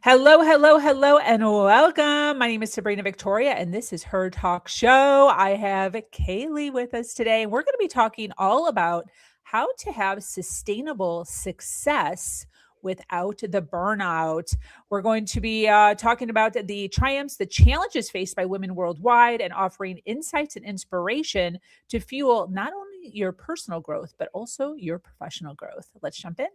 Hello, hello, hello, and welcome. My name is Sabrina Victoria, and this is Her Talk Show. I have Kayleigh with us today. We're going to be talking all about how to have sustainable success without the burnout. We're going to be talking about the triumphs, the challenges faced by women worldwide, and offering insights and inspiration to fuel not only your personal growth, but also your professional growth. Let's jump in.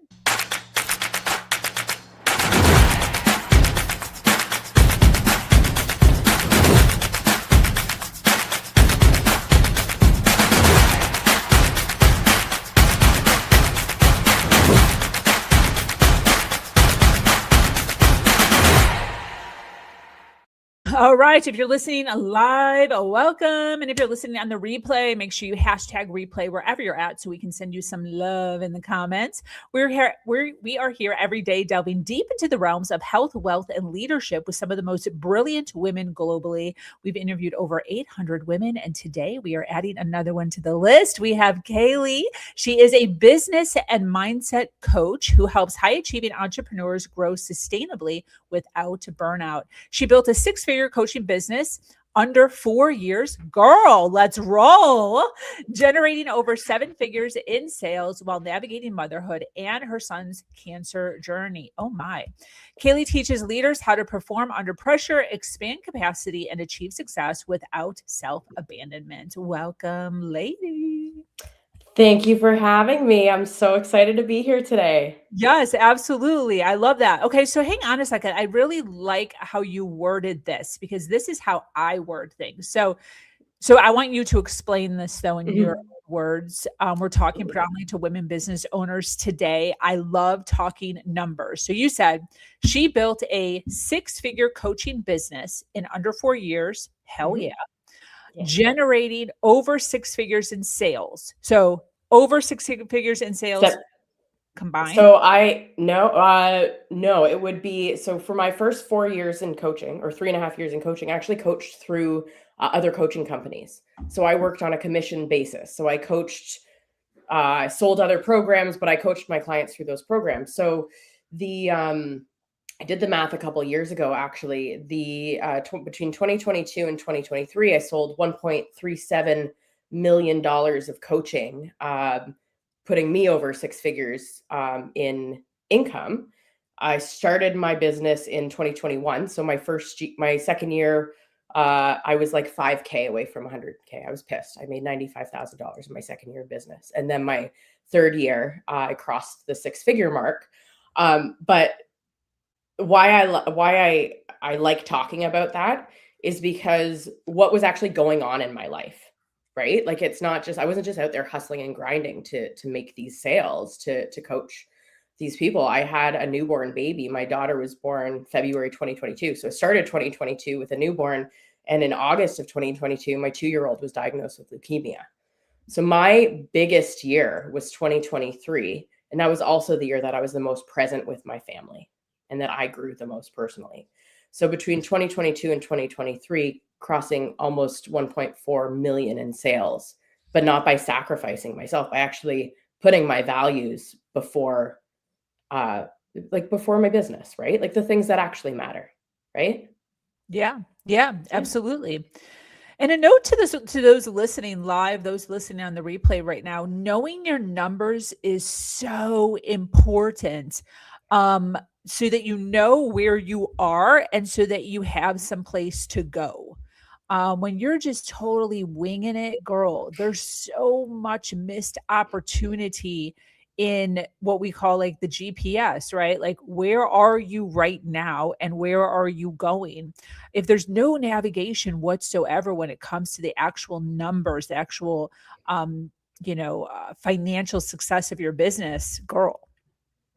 All right. If you're listening live, welcome. And if you're listening on the replay, make sure you hashtag replay wherever you're at so we can send you some love in the comments. We are here every day delving deep into the realms of health, wealth, and leadership with some of the most brilliant women globally. We've interviewed over 800 women, and today we are adding another one to the list. We have Kayleigh. She is a business and mindset coach who helps high-achieving entrepreneurs grow sustainably without burnout. She built a six-figure coaching business under 4 years. Girl, let's roll. Generating over 7 figures in sales while navigating motherhood and her son's cancer journey. Oh my. Kayleigh teaches leaders how to perform under pressure, expand capacity, and achieve success without self-abandonment. Welcome, lady. Thank you for having me. I'm so excited to be here today. Yes, absolutely. I love that. Okay, so hang on a second. I really like how you worded this because this is how I word things. So I want you to explain this though in your words. We're talking predominantly to women business owners today. I love talking numbers. So you said she built a 6-figure coaching business in under 4 years. Hell yeah. Generating over 6 figures in sales. So over 6 figures in sales combined. So no, it would be, so for my first 4 years in coaching, or 3.5 years in coaching, I actually coached through other coaching companies. So I worked on a commission basis. So I coached, I sold other programs, but I coached my clients through those programs. So I did the math a couple of years ago, actually. Between 2022 and 2023, I sold $1.37 million of coaching, putting me over 6 figures in income. I started my business in 2021. So my second year, I was like 5K away from 100K. I was pissed. I made $95,000 in my second year of business. And then my third year, I crossed the 6-figure mark. But why I like talking about that is because what was actually going on in my life, right? Like, it's not just, I wasn't just out there hustling and grinding to make these sales, to coach these people. I had a newborn baby. My daughter was born February 2022. So I started 2022 with a newborn. And in August of 2022, my 2-year-old was diagnosed with leukemia. So my biggest year was 2023. And that was also the year that I was the most present with my family and that I grew the most personally. So between 2022 and 2023, crossing almost 1.4 million in sales, but not by sacrificing myself, by actually putting my values before my business, right? Like the things that actually matter, right? Yeah, absolutely. And a note to those listening live, those listening on the replay right now, knowing your numbers is so important. So that you know where you are and so that you have some place to go. When you're just totally winging it, girl, there's so much missed opportunity in what we call like the GPS, right? Like, where are you right now and where are you going? If there's no navigation whatsoever when it comes to the actual numbers, the actual, financial success of your business, girl.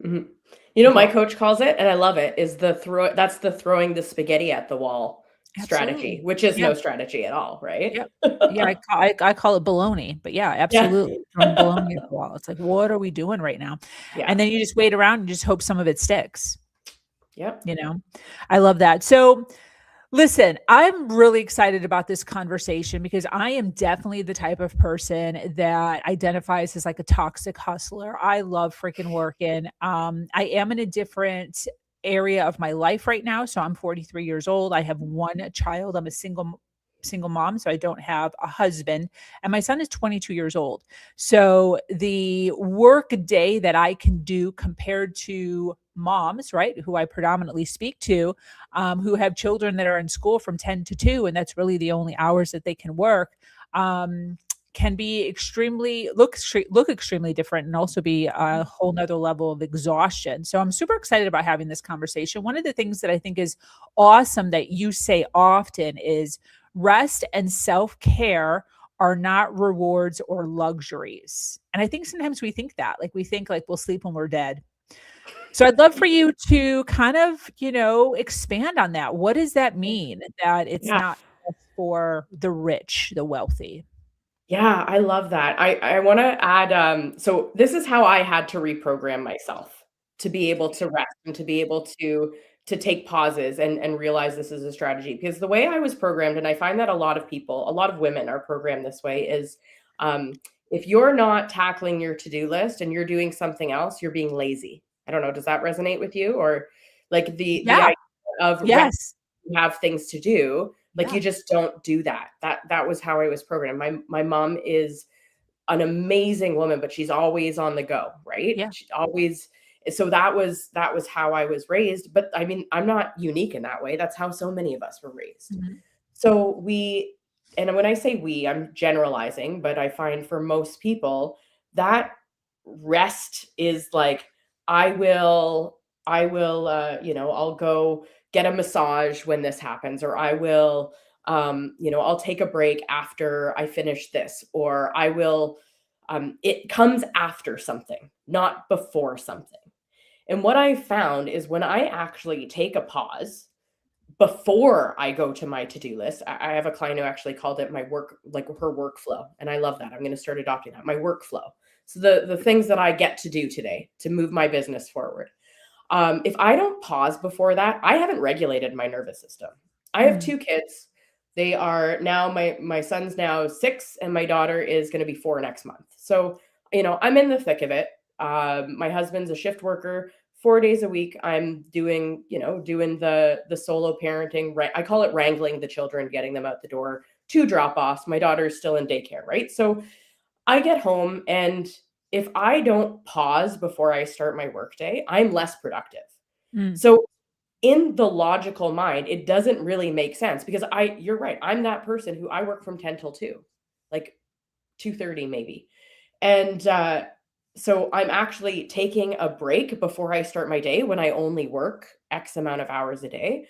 Mm-hmm. You know, my coach calls it, and I love it, is that's the throwing the spaghetti at the wall strategy, which is no strategy at all, right? Yep. Yeah, I call it baloney, but yeah, absolutely. Throwing baloney at the wall. It's like, what are we doing right now? Yeah. And then you just wait around and just hope some of it sticks. Yep. I love that. So listen, I'm really excited about this conversation because I am definitely the type of person that identifies as like a toxic hustler. I love freaking working. I am in a different area of my life right now. So I'm 43 years old. I have one child. I'm a single mom, so I don't have a husband, and my son is 22 years old. So the work day that I can do compared to moms, right, who I predominantly speak to, who have children that are in school from 10 to 2, and that's really the only hours that they can work, can be look extremely different, and also be a whole nother level of exhaustion. So I'm super excited about having this conversation. One of the things that I think is awesome that you say often is rest and self-care are not rewards or luxuries. And I think sometimes we think that, like we think like we'll sleep when we're dead. So I'd love for you to kind of, expand on that. What does that mean that it's Yeah. not just for the rich, the wealthy? Yeah, I love that. I want to add so this is how I had to reprogram myself to be able to rest and to be able to take pauses and realize this is a strategy, because the way I was programmed, and I find that a lot of people, a lot of women are programmed this way, is um if you're not tackling your to-do list and you're doing something else, you're being lazy. I don't know, does that resonate with you? Or like the Yeah. idea of rest, Yes. you have things to do, like Yeah. you just don't do that. That was how I was programmed. My mom is an amazing woman, but she's always on the go, right? Yeah. She always, so that was how I was raised. But I mean, I'm not unique in that way. That's how so many of us were raised. Mhm. So and when I say we, I'm generalizing, but I find for most people that rest is like, I'll go get a massage when this happens, or I'll take a break after I finish this, or it comes after something, not before something. And what I found is when I actually take a pause before I go to my to-do list. I have a client who actually called it my work, like her workflow. And I love that. I'm going to start adopting that, my workflow. So the things that I get to do today to move my business forward. If I don't pause before that, I haven't regulated my nervous system. I have Mm. 2 kids. They are now, my son's now 6 and my daughter is going to be 4 next month. So, I'm in the thick of it. My husband's a shift worker. 4 days a week, I'm doing the solo parenting, right? I call it wrangling the children, getting them out the door to drop offs. My daughter's still in daycare, right? So I get home, and if I don't pause before I start my workday, I'm less productive. Mm. So in the logical mind, it doesn't really make sense, because you're right. I'm that person who I work from 10 till 2, like 2:30 maybe. And so I'm actually taking a break before I start my day when I only work X amount of hours a day.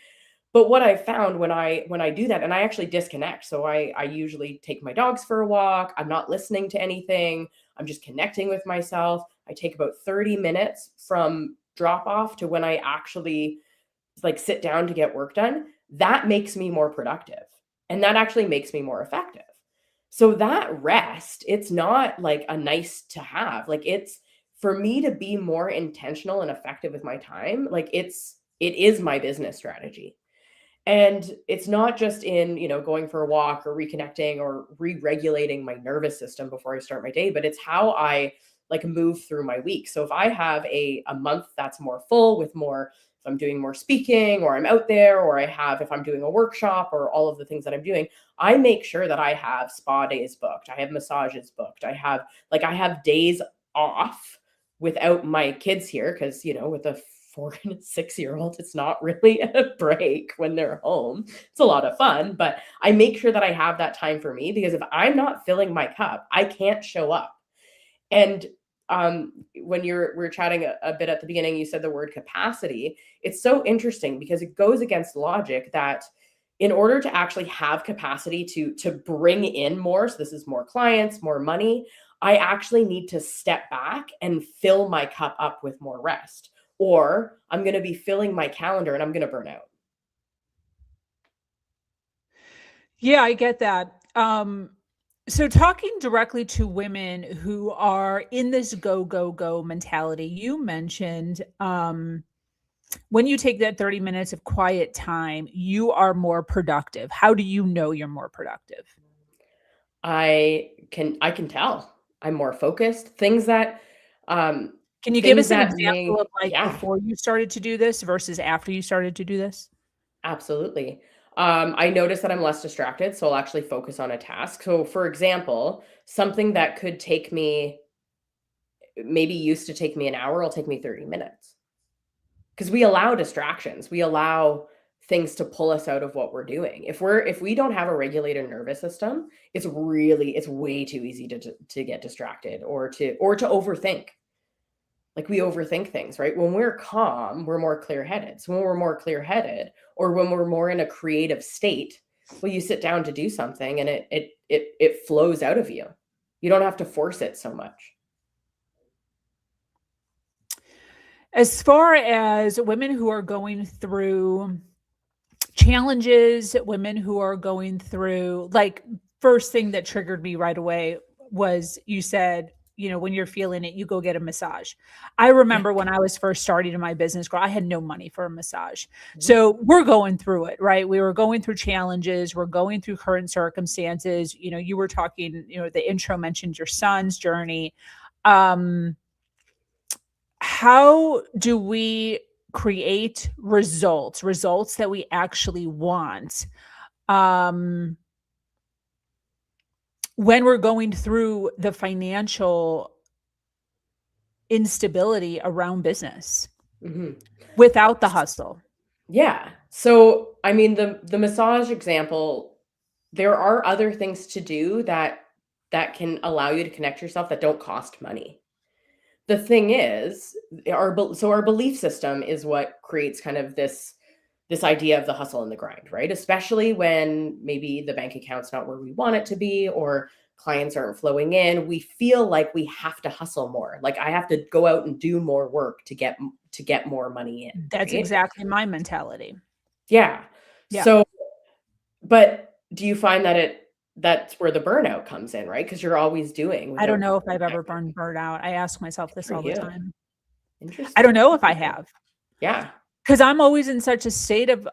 But what I found when I do that, and I actually disconnect. So I usually take my dogs for a walk. I'm not listening to anything. I'm just connecting with myself. I take about 30 minutes from drop off to when I actually like sit down to get work done. That makes me more productive. And that actually makes me more effective. So that rest, it's not like a nice to have. Like it's for me to be more intentional and effective with my time. Like it is my business strategy. And it's not just in, going for a walk or reconnecting or re-regulating my nervous system before I start my day, but it's how I like move through my week. So if I have a month that's more full with more, if I'm doing more speaking or I'm out there, or if I'm doing a workshop or all of the things that I'm doing, I make sure that I have spa days booked. I have massages booked. I have days off without my kids here, because, with a 4 and a 6-year old, it's not really a break when they're home. It's a lot of fun, but I make sure that I have that time for me, because if I'm not filling my cup, I can't show up. And when we're chatting a bit at the beginning, you said the word capacity. It's so interesting because it goes against logic that in order to actually have capacity to bring in more, so this is more clients, more money, I actually need to step back and fill my cup up with more rest, or I'm going to be filling my calendar and I'm going to burn out. Yeah, I get that. So talking directly to women who are in this go, go, go mentality, you mentioned when you take that 30 minutes of quiet time, you are more productive. How do you know you're more productive? I can tell I'm more focused. Things that um Can you give things us an that example of like yeah, before you started to do this versus after you started to do this? absolutely. I notice that I'm less distracted, so I'll actually focus on a task. So, for example, something that could take me maybe used to take me an hour, will take me 30 minutes. Because we allow distractions. We allow things to pull us out of what we're doing. If we don't have a regulated nervous system, it's way too easy to get distracted or to overthink. Like we overthink things, right? When we're calm, we're more clear-headed. So when we're more clear-headed or when we're more in a creative state, well, you sit down to do something and it flows out of you. You don't have to force it so much. As far as women who are going through challenges, women who are going through like first thing that triggered me right away was you said, you know, when you're feeling it, you go get a massage. I Yeah. remember when I was first starting in my business, girl, I had no money for a massage. Mhm. So we're going through it, right? We were going through challenges, we're going through current circumstances. You know, you were talking, you know, the intro mentioned your son's journey. Um, how do we create results that we actually want um when we're going through the financial instability around business Mhm. without the hustle? Yeah. So, I mean, the massage example, there are other things to do that can allow you to connect yourself that don't cost money. The thing is, our belief system is what creates kind of this idea of the hustle and the grind, right? Especially when maybe the bank account's not where we want it to be or clients aren't flowing in, we feel like we have to hustle more. Like I have to go out and do more work to get more money in, That's right? exactly my mentality. Yeah. Yeah. So, but do you find that that's where the burnout comes in, right? Because you're always doing I don't without know if I've ever checking. burned burnout. I ask myself Good this for all the you. time. I don't Interesting. know if I Interesting. have. Yeah. Because I'm always in such a state of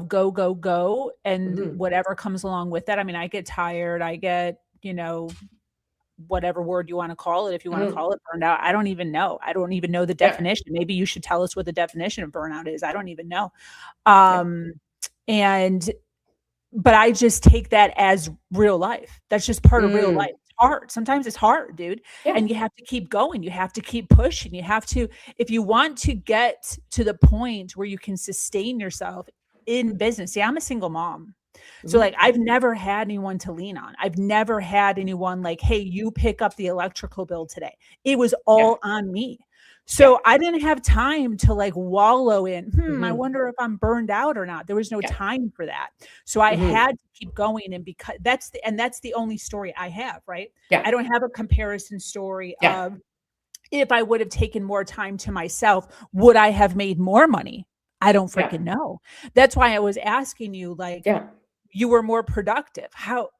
go, go, go, and Mhm. whatever comes along with that. I mean, I get tired, I get, you know, whatever word you wanna call it, if you wanna Mhm. call it burned out, I don't even know. I don't even know the Yeah. definition. Maybe you should tell us what the definition of burnout is. I don't even know. Yeah. Um, and but I just take that as real life. That's just part of real life. Mm. It's hard. Sometimes it's hard, dude, Yeah. and you have to keep going. You have to keep pushing. You have to if you want to get to the point where you can sustain yourself in business. See, I'm a single mom. So, Mhm. like, I've never had anyone to lean on. I've never had anyone like, "Hey, you pick up the electrical bill today." It was Yeah. all on me. Yeah. So, I didn't have time to, like, wallow in, I Mhm. wonder if I'm burned out or not." There was no Yeah. time for that. So, I Mhm. had to keep going and because that's the only story I have, right? Yeah. I don't have a comparison story Yeah. of if I would have taken more time to myself, would I have made more money? I don't Yeah. freaking know. That's why I was asking you, like, Yeah. you were more productive. How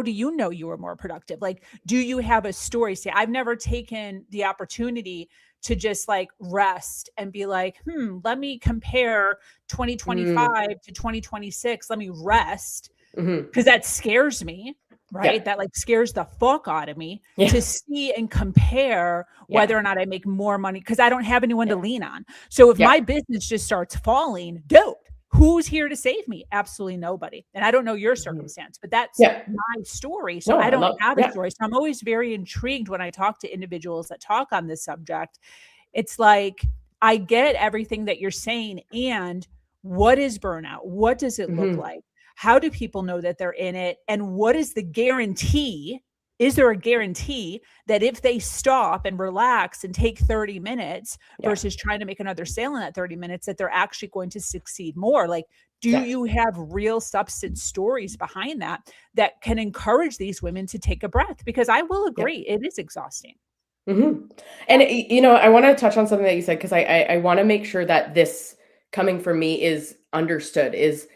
do you know you were more productive? Like, do you have a story? See, I've never taken the opportunity to just like rest and be like, let me compare Mm. 2025 to 2026. Let me rest Mhm. because that scares me, Yeah. right? That like scares the fuck out of me Yeah. to see and compare Yeah. whether or not I make more money because I don't have anyone Yeah. to lean on. So if Yeah. my business just starts falling, dude, who's here to save me? Absolutely nobody. And I don't know your Mhm. circumstance, but that's Yeah. my story. So No, I I don't love have a yeah. story. So I'm always very intrigued when I talk to individuals that talk on this subject. It's like I get everything that you're saying. And what is burnout? What does it look Mhm. like? How do people know that they're in it? And what is the guarantee? Is there a guarantee that if they stop and relax and take 30 minutes Yeah. versus trying to make another sale in that 30 minutes, that they're actually going to succeed more? Like, do Yeah. you have real substance stories behind that that can encourage these women to take a breath? Because I will Yeah. agree, it is exhausting. Mhm. And, Yeah. I wanna touch on something that you said 'cause I wanna make sure that this coming from me is understood, is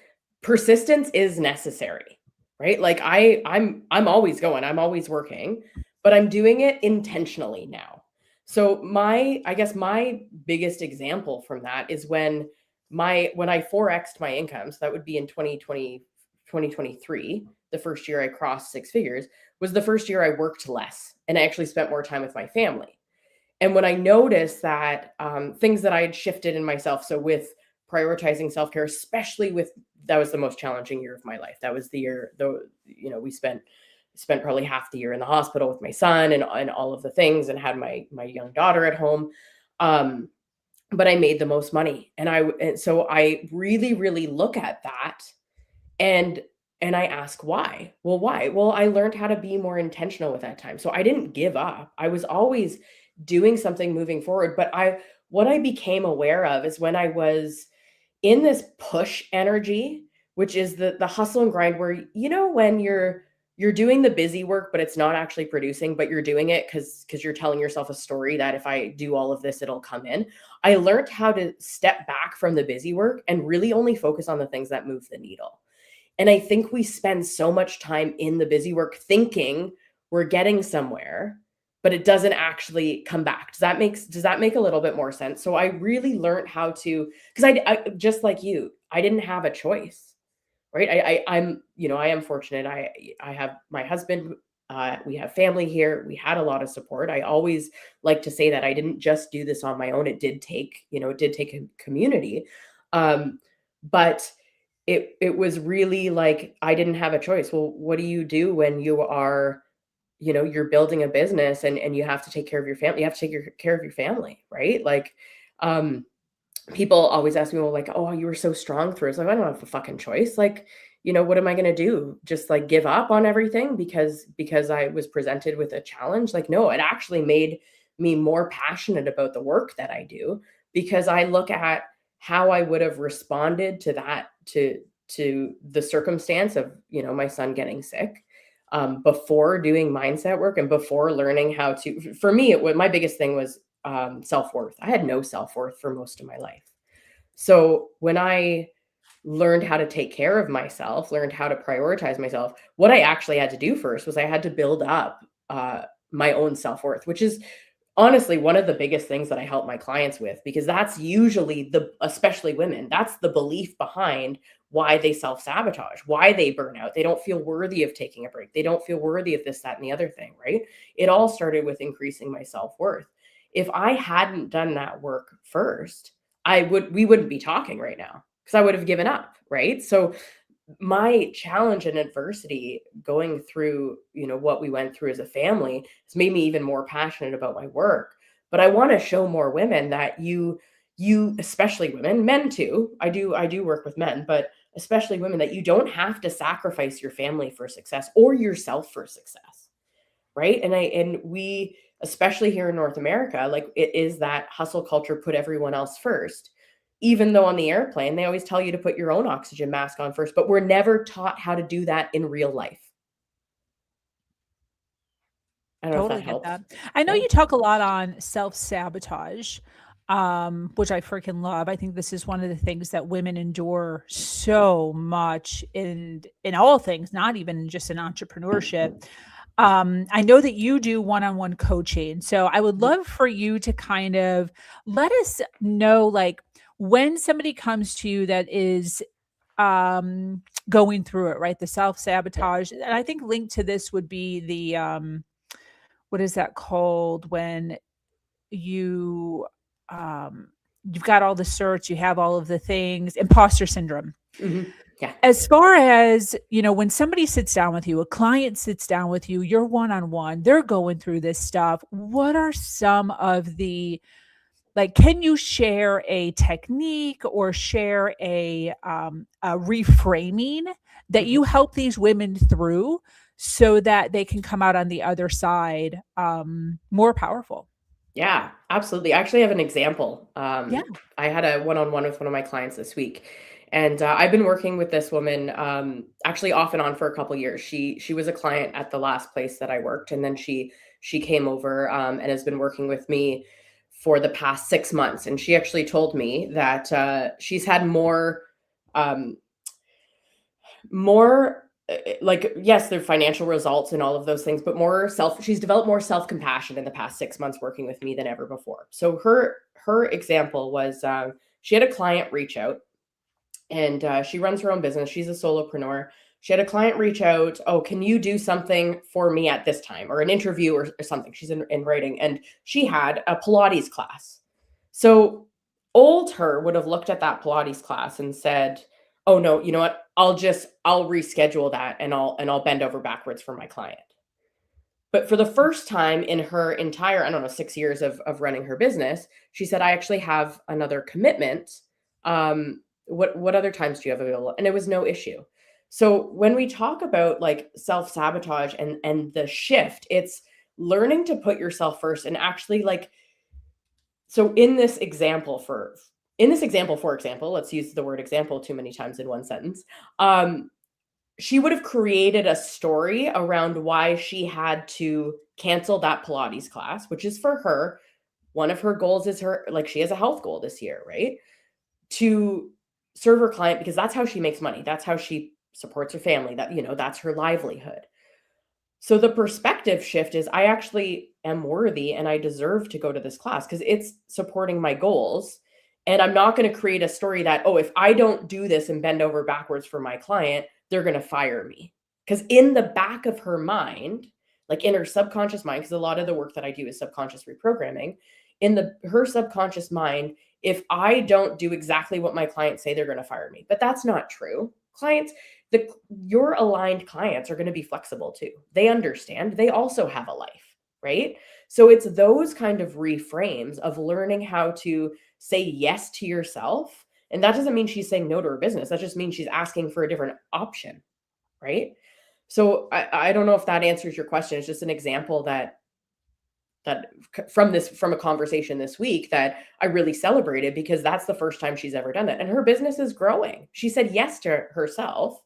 persistence is necessary, right? Like, I'm always going, I'm always working, but I'm doing it intentionally now. So, I guess my biggest example from that is when I 4x'd my income, so that would be in 2023, the first year I crossed 6 figures, was the first year I worked less, and I actually spent more time with my family. And when I noticed that things that I had shifted in myself, so with prioritizing self-care, especially with, that was the most challenging year of my life. That was the year, though, we spent probably half the year in the hospital with my son and all of the things, and had my young daughter at home. Um, but I made the most money. And so I really, really look at that, and I ask why. Well, why? Well, I learned how to be more intentional with that time. So I didn't give up. I was always doing something moving forward. But what I became aware of is when I was in this push energy, which is the hustle and grind, where, when you're doing the busy work, but it's not actually producing, but you're doing it because you're telling yourself a story that if I do all of this, it'll come in. I learned how to step back from the busy work and really only focus on the things that move the needle. And I think we spend so much time in the busy work thinking we're getting somewhere, but it doesn't actually come back. Does that make a little bit more sense? So I really learned how to, because I just like you, I didn't have a choice, right? I am fortunate. I have my husband. We have family here. We had a lot of support. I always like to say that I didn't just do this on my own. It did take a community. But it was really like I didn't have a choice. Well, what do you do when you are, you're building a business and you have to take care of your family? You have to care of your family, right? Like, people always ask me, well, like, oh, you were so strong through it. It's like, I don't have a fucking choice. Like, what am I going to do? Just like give up on everything because I was presented with a challenge? Like, no, it actually made me more passionate about the work that I do, because I look at how I would have responded to that, to the circumstance of, my son getting sick, before doing mindset work and before learning how to, for me, my biggest thing was self-worth. I had no self-worth for most of my life. So when I learned how to take care of myself, learned how to prioritize myself, what I actually had to do first was I had to build up my own self-worth, which is honestly one of the biggest things that I help my clients with, because that's usually especially women, that's the belief behind why they self-sabotage, why they burn out. They don't feel worthy of taking a break. They don't feel worthy of this, that, and the other thing, right? It all started with increasing my self-worth. If I hadn't done that work first, we wouldn't be talking right now, because I would have given up, right? So my challenge and adversity going through, what we went through as a family has made me even more passionate about my work. But I want to show more women that you, especially women, men too. I do work with men, but especially women, that you don't have to sacrifice your family for success or yourself for success. Right. And we, especially here in North America, like, it is that hustle culture, put everyone else first. Even though on the airplane, they always tell you to put your own oxygen mask on first, but we're never taught how to do that in real life. I don't know if Totally that get helps. that. I know Yeah. you talk a lot on self-sabotage, which I freaking love. I think this is one of the things that women endure so much in all things, not even just in entrepreneurship. I know that you do one-on-one coaching. So I would love for you to kind of let us know, like, when somebody comes to you that is going through it, right? The self-sabotage. And I think linked to this would be the what is that called when you you've got all the certs, you have all of the things, imposter syndrome. Mhm. Yeah. As far as, when somebody sits down with you, a client sits down with you, you're one-on-one, they're going through this stuff. What are some of the, like, can you share a technique or share a reframing that Mhm. you help these women through so that they can come out on the other side more powerful? Yeah, absolutely. I actually have an example. Yeah. I had a one-on-one with one of my clients this week, and I've been working with this woman, actually off and on for a couple years. She was a client at the last place that I worked, and then she came over, and has been working with me for the past 6 months. And she actually told me that she's had um, more like, yes, their financial results and all of those things, but she's developed more self-compassion in the past 6 months working with me than ever before. So her example was, she had a client reach out, and she runs her own business. She's a solopreneur, she had a client reach out, oh, can you do something for me at this time, or an interview or something. She's in writing, and she had a Pilates class. So old her would have looked at that Pilates class and said, oh no, you know what? I'll reschedule that, and I'll bend over backwards for my client. But for the first time in her entire, I don't know, 6 years of running her business, she said, I actually have another commitment. What other times do you have available? And it was no issue. So when we talk about like self-sabotage and the shift, it's learning to put yourself first and actually like, so in this example, for example, let's use the word example too many times in one sentence. She would have created a story around why she had to cancel that Pilates class, which is for her. One of her goals is she has a health goal this year, right? To serve her client, because that's how she makes money. That's how she supports her family. That's her livelihood. So the perspective shift is, I actually am worthy and I deserve to go to this class because it's supporting my goals. And I'm not going to create a story that, oh, if I don't do this and bend over backwards for my client, they're going to fire me. Because in the back of her mind, like in her subconscious mind, because a lot of the work that I do is subconscious reprogramming, in her subconscious mind, if I don't do exactly what my clients say, they're going to fire me. But that's not true. Your aligned clients are going to be flexible too. They understand. They also have a life, right? So it's those kind of reframes of learning how to say yes to yourself. And that doesn't mean she's saying no to her business. That just means she's asking for a different option, right? So I don't know if that answers your question. It's just an example that from a conversation this week that I really celebrated, because that's the first time she's ever done that. And her business is growing. She said yes to herself.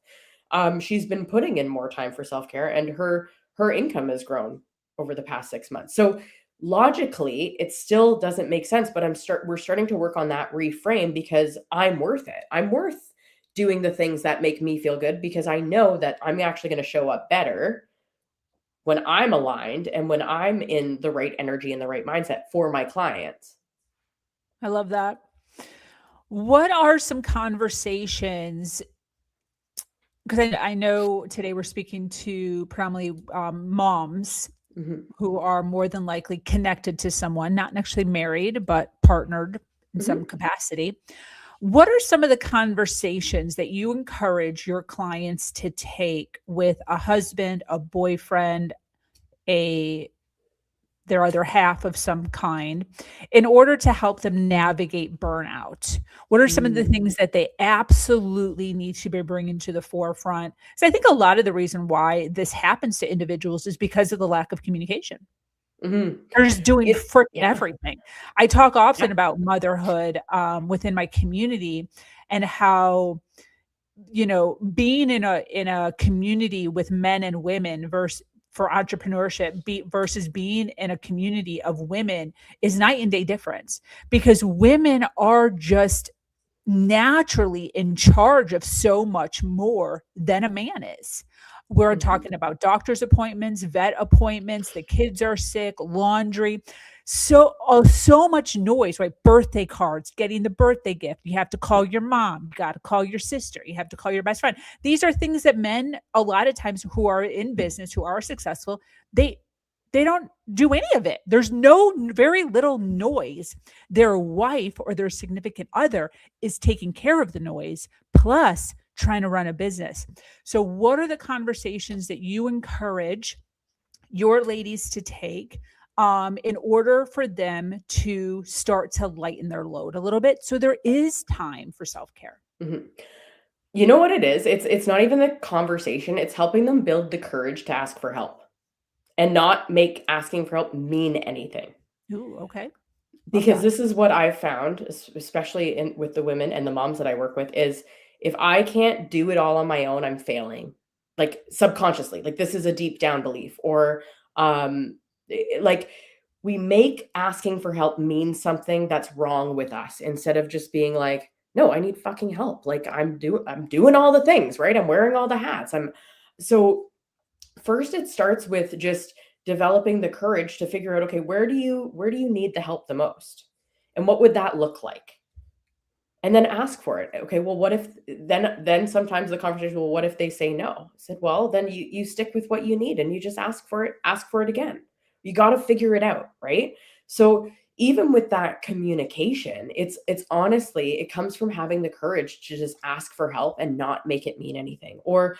She's been putting in more time for self-care, and her income has grown over the past 6 months. So logically, it still doesn't make sense, but we're starting to work on that reframe, because I'm worth it. I'm worth doing the things that make me feel good, because I know that I'm actually going to show up better when I'm aligned and when I'm in the right energy and the right mindset for my clients. I love that. What are some conversations? Because I know today we're speaking to primarily moms who are more than likely connected to someone, not actually married, but partnered in some capacity. What are some of the conversations that you encourage your clients to take with a husband, a boyfriend, their other half of some kind, in order to help them navigate burnout? What are some of the things that they absolutely need to be bringing to the forefront? So I think a lot of the reason why this happens to individuals is because of the lack of communication. They're just doing everything. I talk often about motherhood within my community, and how, being in a community with men and women for entrepreneurship versus being in a community of women is night and day difference, because women are just naturally in charge of so much more than a man is. We're talking about doctor's appointments, vet appointments, the kids are sick, laundry, so much noise, right? Birthday cards, getting the birthday gift. You have to call your mom, you got to call your sister, you have to call your best friend. These are things that men, a lot of times, who are in business, who are successful, they don't do any of it. There's very little noise. Their wife or their significant other is taking care of the noise, plus trying to run a business. So what are the conversations that you encourage your ladies to take in order for them to start to lighten their load a little bit, so there is time for self-care? You know what it is? It's not even the conversation. It's helping them build the courage to ask for help and not make asking for help mean anything. Ooh, okay. Because this is what I've found, especially with the women and the moms that I work with, is if I can't do it all on my own, I'm failing. Like subconsciously, like this is a deep down belief, or like we make asking for help mean something that's wrong with us, instead of just being like, no, I need fucking help. Like I'm doing all the things, right? I'm wearing all the hats. So first it starts with just developing the courage to figure out, okay, where do you need the help the most? And what would that look like? and then ask for it. Okay, well, what if then sometimes the conversation, well, what if they say no? I said, well, then you stick with what you need and you just ask for it again. You got to figure it out, right? So even with that communication, it's honestly, it comes from having the courage to just ask for help and not make it mean anything, or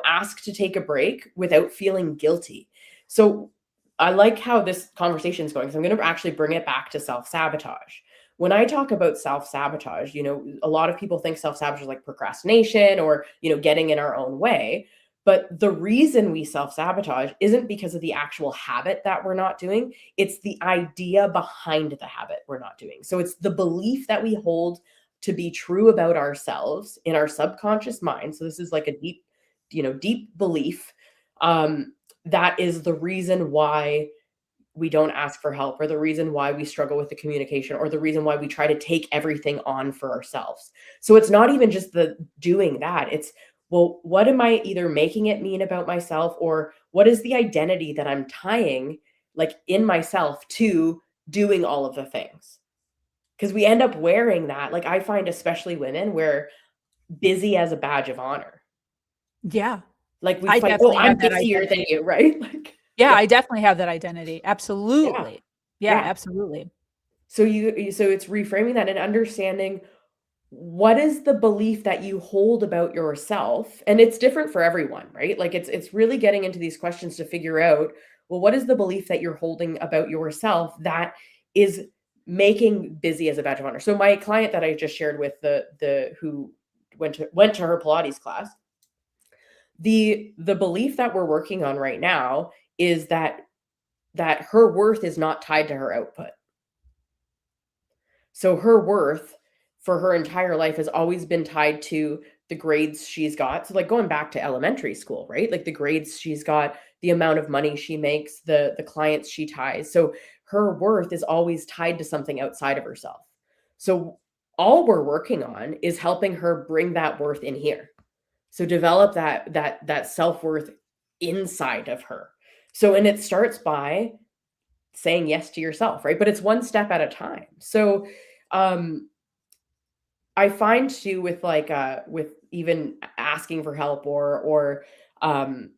ask to take a break without feeling guilty. So I like how this conversation is going, so I'm going to actually bring it back to self-sabotage. When I talk about self-sabotage, a lot of people think self-sabotage is like procrastination or, getting in our own way. But the reason we self-sabotage isn't because of the actual habit that we're not doing. It's the idea behind the habit we're not doing. So it's the belief that we hold to be true about ourselves in our subconscious mind. So this is like a deep belief. That is the reason why we don't ask for help, or the reason why we struggle with the communication, or the reason why we try to take everything on for ourselves. So it's not even just the doing that. It's, well, what am I either making it mean about myself, or what is the identity that I'm tying like in myself to doing all of the things? Because we end up wearing that. Like I find especially women wear busy as a badge of honor. Yeah. Like we I fight, oh, definitely I'm have that busier than identity. you, right? Like, Yeah, yeah, I definitely have that identity. yeah, Absolutely. Yeah, yeah. absolutely. So so it's reframing that and understanding what is the belief that you hold about yourself, and it's different for everyone, right? Like it's really getting into these questions to figure out, well, what is the belief that you're holding about yourself that is making busy as a badge of honor? So my client that I just shared with, the who went to her Pilates class, the belief that we're working on right now is that her worth is not tied to her output. So her worth for her entire life has always been tied to the grades she's got. So like going back to elementary school, right? Like the grades she's got, the amount of money she makes, the clients she ties. So her worth is always tied to something outside of herself. So all we're working on is helping her bring that worth in here. So develop that self-worth inside of her. So, and it starts by saying yes to yourself, right? But it's one step at a time. So um I find too, with like with even asking for help, or um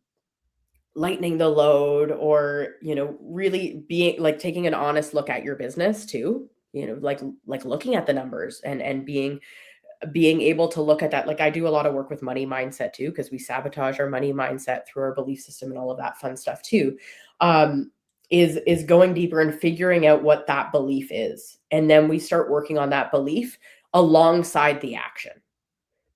lightening the load, or really being like taking an honest look at your business too, like looking at the numbers, and being able to look at that. Like I do a lot of work with money mindset too, because we sabotage our money mindset through our belief system and all of that fun stuff too. um is going deeper and figuring out what that belief is, and then we start working on that belief alongside the action.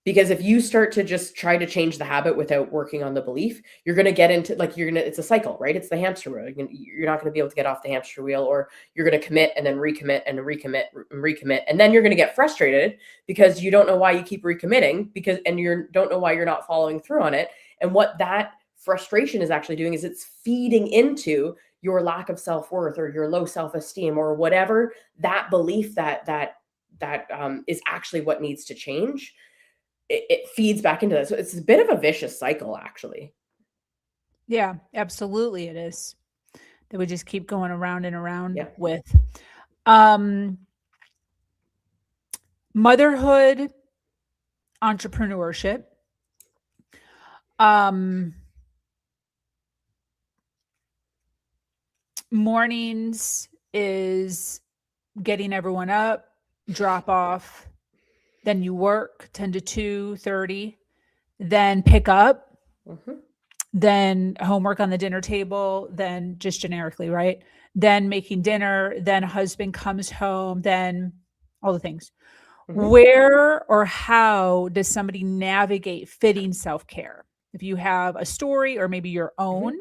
Because if you start to just try to change the habit without working on the belief, you're going to get into, like, it's a cycle, right? It's the hamster wheel. You're not going to be able to get off the hamster wheel, or you're going to commit and then recommit and recommit and recommit. And then you're going to get frustrated because you don't know why you keep recommitting, and you don't know why you're not following through on it. And what that frustration is actually doing is it's feeding into your lack of self-worth, or your low self-esteem, or whatever that belief that is actually what needs to change. It feeds back into that. So it's a bit of a vicious cycle, actually. Yeah, absolutely it is. That we just keep going around and around Yeah. with. Motherhood, entrepreneurship. Mornings is getting everyone up, drop off, then you work 10 to 2:30, then pick up, then homework on the dinner table, then just generically, right? Then making dinner, then husband comes home, then all the things. Where or how does somebody navigate fitting self-care? If you have a story, or maybe your own,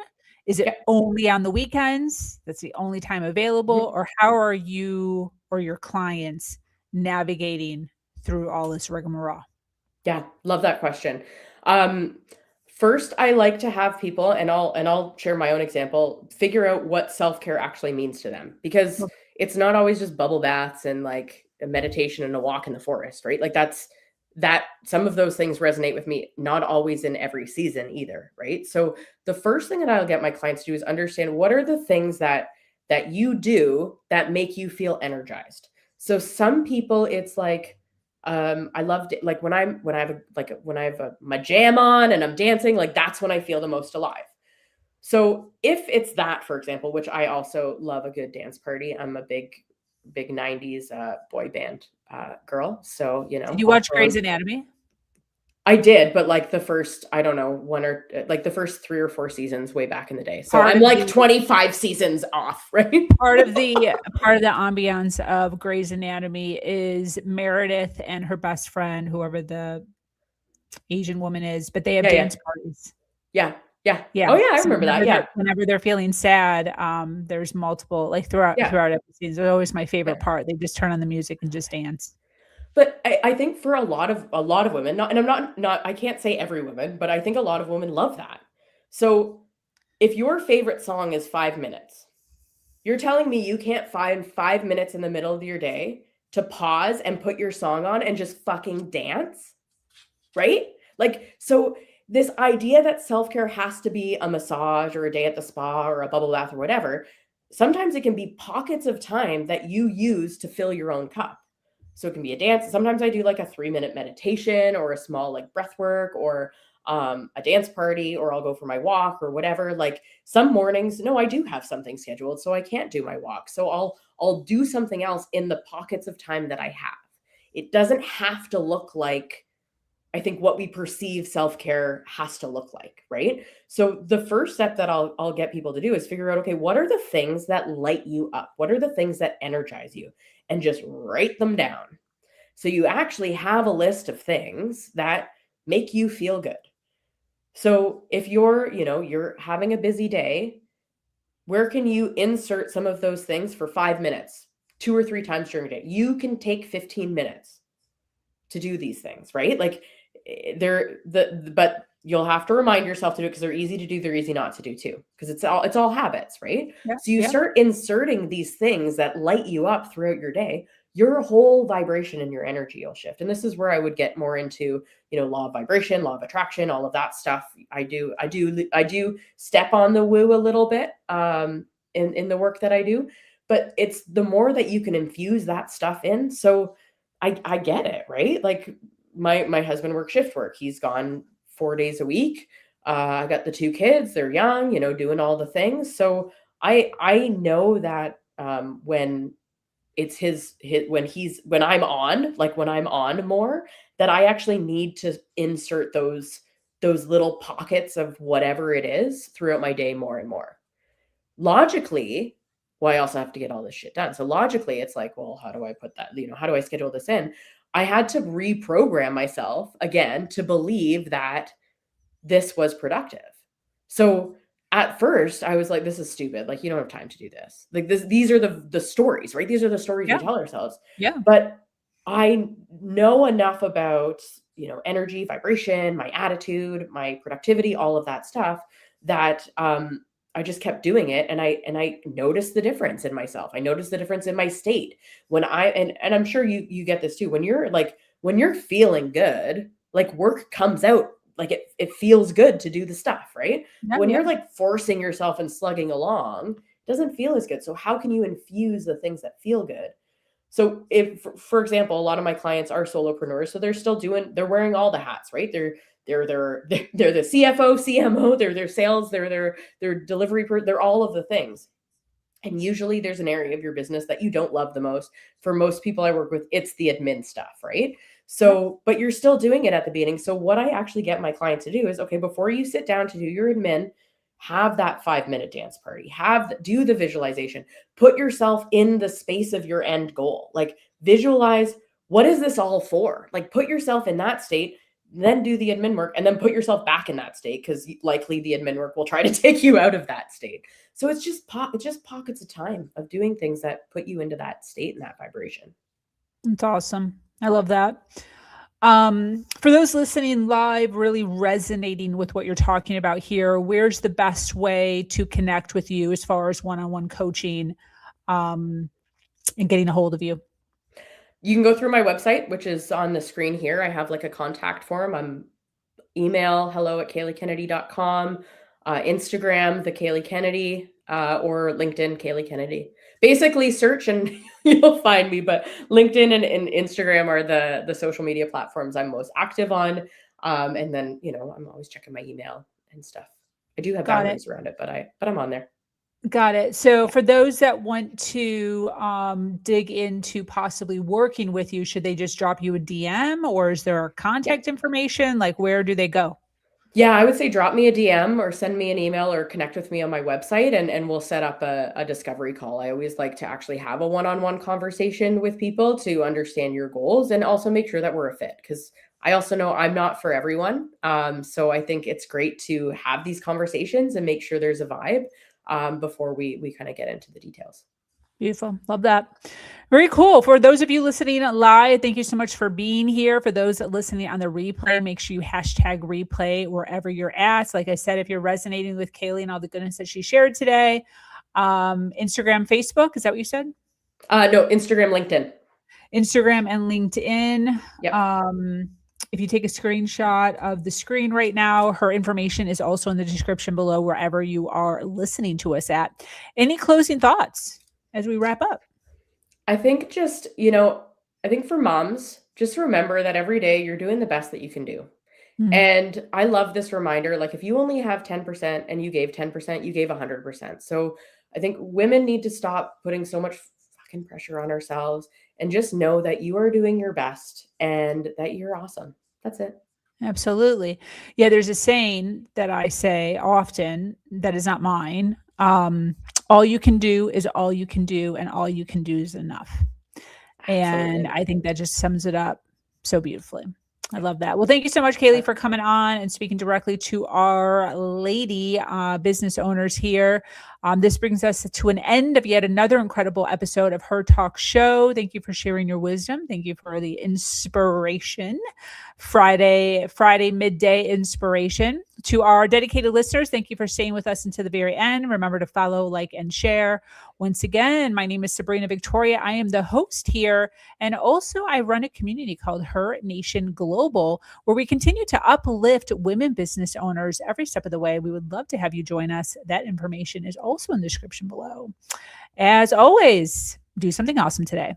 is it only on the weekends? That's the only time available? Or how are you or your clients navigating through all this rigmarole? Yeah, love that question. First, I like to have people, and I'll share my own example, figure out what self-care actually means to them, because it's not always just bubble baths and like a meditation and a walk in the forest, right? Like that some of those things resonate with me, not always in every season either, right? So the first thing that I'll get my clients to do is understand, what are the things that you do that make you feel energized. So some people, it's like I love like when I have my jam on and I'm dancing, like that's when I feel the most alive. So if it's that, for example, which I also love a good dance party. I'm a big 90s boy band girl. So, Did you I'll watch throw Grey's on. Anatomy? I did, but like the first, I don't know, like the first 3 or 4 seasons way back in the day. So Part I'm of like the 25 seasons off, right? part of the ambiance of Grey's Anatomy is Meredith and her best friend, whoever the Asian woman is, but they have Yeah, yeah, dance parties. yeah, yeah. Yeah. Oh yeah, I So remember that. Yeah, whenever they're feeling sad, there's multiple like yeah, throughout episodes. It's always my yeah. favorite part. They just turn on the music and just dance. But I think for a lot of women, not, and I'm not I can't say every woman, but I think a lot of women love that. So if your favorite song is 5 minutes, you're telling me you can't find 5 minutes in the middle of your day to pause and put your song on and just fucking dance, right? Like, so this idea that self-care has to be a massage or a day at the spa or a bubble bath or whatever, sometimes it can be pockets of time that you use to fill your own cup. So it can be a dance. Sometimes I do like a 3-minute meditation or a small like breath work or a dance party, or I'll go for my walk or whatever. Like some mornings, no, I do have something scheduled, so I can't do my walk. So I'll do something else in the pockets of time that I have. It doesn't have to look like, I think, what we perceive self-care has to look like, right? So the first step that I'll get people to do is figure out, okay, what are the things that light you up? What are the things that energize you? And just write them down. So you actually have a list of things that make you feel good. So if you're having a busy day, where can you insert some of those things for 5 minutes, 2 or 3 times during the day? You can take 15 minutes to do these things, right? Like but you'll have to remind yourself to do it because they're easy to do, they're easy not to do too, because it's all habits, right? Yeah. So you Yeah. start inserting these things that light you up throughout your day, your whole vibration and your energy will shift. And this is where I would get more into, law of vibration, law of attraction, all of that stuff. I do step on the woo a little bit in the work that I do, but it's the more that you can infuse that stuff in. So I get it, right? Like my husband works shift work. He's gone 4 days a week. I got the 2 kids. They're young, doing all the things. So I know that when it's when I'm on more, that I actually need to insert those little pockets of whatever it is throughout my day more and more. Logically, well, I also have to get all this shit done. So logically, it's like, well, how do I put that? How do I schedule this in? I had to reprogram myself again to believe that this was productive. So at first, I was like, this is stupid. Like, you don't have time to do this. Like these are the stories, right? These are the stories we Yeah. tell ourselves. Yeah. But I know enough about, energy, vibration, my attitude, my productivity, all of that stuff, that I just kept doing it, and I noticed the difference in myself. I noticed the difference in my state when and I'm sure you get this too. When you're feeling good, like work comes out, like it feels good to do the stuff, right? Yeah. When Yeah. you're like forcing yourself and slugging along, it doesn't feel as good. So how can you infuse the things that feel good? So if, for example, a lot of my clients are solopreneurs, so they're wearing all the hats, right? They're the CFO, CMO, they're their sales, they're delivery, they're all of the things. And usually there's an area of your business that you don't love the most. For most people I work with, it's the admin stuff, right? So, but you're still doing it at the beginning. So what I actually get my clients to do is, okay, before you sit down to do your admin, have that 5-minute dance party, do the visualization, put yourself in the space of your end goal, like visualize, what is this all for? Like put yourself in that state, then do the admin work, and then put yourself back in that state, because likely the admin work will try to take you out of that state. So it's just pockets of time of doing things that put you into that state and that vibration. That's awesome. I love that. For those listening live, really resonating with what you're talking about here, where's the best way to connect with you as far as one-on-one coaching, and getting a hold of you? You can go through my website, which is on the screen here. I have like a contact form. I'm email hello@kayleighkennedy.com. Instagram, the Kayleigh Kennedy, or LinkedIn, Kayleigh Kennedy. Basically search and you'll find me, but LinkedIn and Instagram are the social media platforms I'm most active on. And then, I'm always checking my email and stuff. I do have Got it. boundaries around it, but I'm on there. Got it. So for those that want to dig into possibly working with you, should they just drop you a DM, or is there contact information? Like, where do they go? Yeah, I would say drop me a DM or send me an email or connect with me on my website, and we'll set up a discovery call. I always like to actually have a one-on-one conversation with people to understand your goals and also make sure that we're a fit, because I also know I'm not for everyone. So I think it's great to have these conversations and make sure there's a vibe before we kind of get into the details. Beautiful. Love that. Very cool. For those of you listening live, thank you so much for being here. For those listening on the replay, make sure you hashtag replay wherever you're at. Like I said, if you're resonating with Kayleigh and all the goodness that she shared today, Instagram, Facebook, is that what you said? No, Instagram, LinkedIn. Instagram and LinkedIn. Yep. If you take a screenshot of the screen right now, her information is also in the description below, wherever you are listening to us at. Any closing thoughts as we wrap up? I think just, I think for moms, just remember that every day you're doing the best that you can do. And I love this reminder, like if you only have 10% and you gave 10%, you gave 100%. So I think women need to stop putting so much fucking pressure on ourselves and just know that you are doing your best and that you're awesome. That's it. Absolutely. Yeah, there's a saying that I say often that is not mine. All you can do is all you can do, and all you can do is enough. Absolutely. And I think that just sums it up so beautifully. I love that. Well, thank you so much, Kayleigh, for coming on and speaking directly to our lady business owners here. This brings us to an end of yet another incredible episode of Her Talk Show. Thank you for sharing your wisdom. Thank you for the inspiration. Friday midday inspiration. To our dedicated listeners, thank you for staying with us until the very end. Remember to follow, like, and share. Once again, my name is Sabrina Victoria. I am the host here. And also I run a community called Her Nation Global, where we continue to uplift women business owners every step of the way. We would love to have you join us. That information is also in the description below. As always, do something awesome today.